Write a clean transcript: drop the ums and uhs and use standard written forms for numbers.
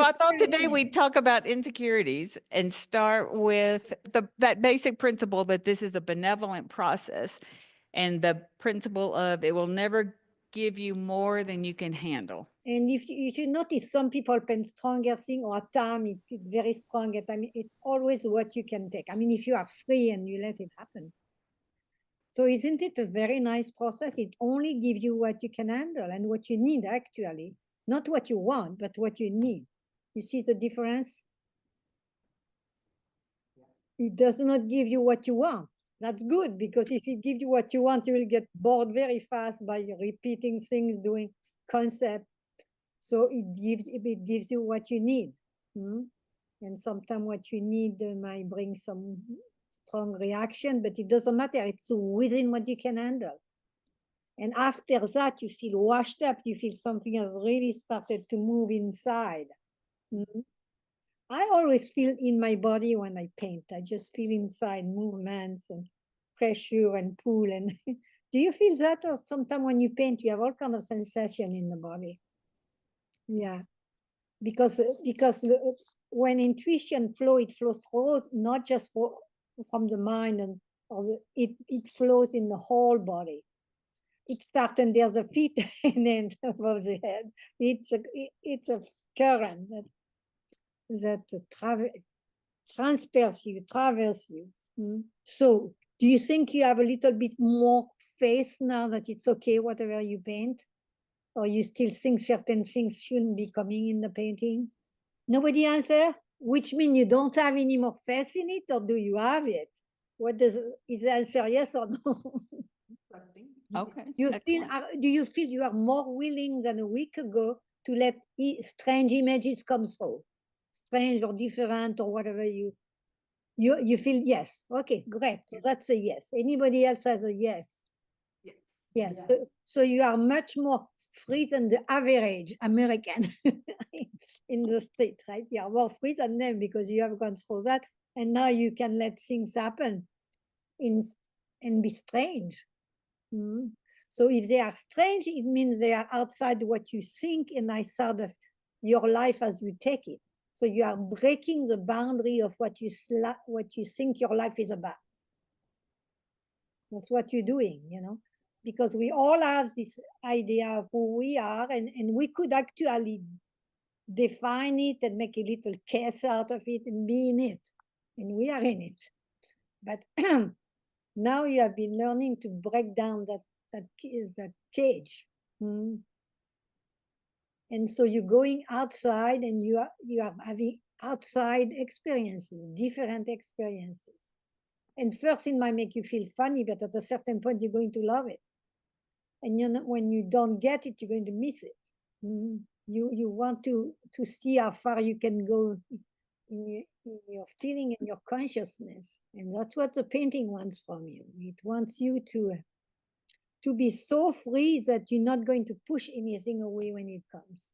I thought today we'd talk about insecurities and start with that basic principle that this is a benevolent process, and the principle of it will never give you more than you can handle. And if you notice, some people pen stronger thing, or at time it's very strong. At time it's always what you can take. I mean, if you are free and you let it happen. So isn't it a very nice process? It only gives you what you can handle and what you need, actually. Not what you want, but what you need. You see the difference? It does not give you what you want. That's good, because if it gives you what you want, you will get bored very fast by repeating things, doing concept. So it gives you what you need. And sometimes what you need might bring some strong reaction, but it doesn't matter. It's within what you can handle. And after that, you feel washed up. You feel something has really started to move inside. I always feel in my body when I paint. I just feel inside movements and pressure and pull. And do you feel that? Or sometimes when you paint, you have all kind of sensation in the body? Yeah, because when intuition flow, it flows through, not just from the mind, and it flows in the whole body. It starts under the feet and then above the head. It's a current that traverses you. So do you think you have a little bit more faith now that it's okay whatever you paint? Or you still think certain things shouldn't be coming in the painting? Nobody answer? Which means you don't have any more faith in it, or do you have it? Is the answer yes or no? Okay. Do you feel you are more willing than a week ago to let strange images come through? Strange or different or whatever you feel yes. Okay, great. So that's a yes. Anybody else has a yes? Yes. So you are much more free than the average American in the street, right? You are more free than them because you have gone through that, and now you can let things happen and be strange. So if they are strange, it means they are outside what you think and outside of your life as you take it. So you are breaking the boundary of what you think your life is about. That's what you're doing, because we all have this idea of who we are, and we could actually define it and make a little case out of it and be in it, and we are in it. But now you have been learning to break down that cage. And so you're going outside, and you are having outside experiences, different experiences. And first it might make you feel funny, but at a certain point you're going to love it. And when you don't get it, you're going to miss it. You want to see how far you can go in your feeling and your consciousness. And that's what the painting wants from you. It wants you to be so free that you're not going to push anything away when it comes.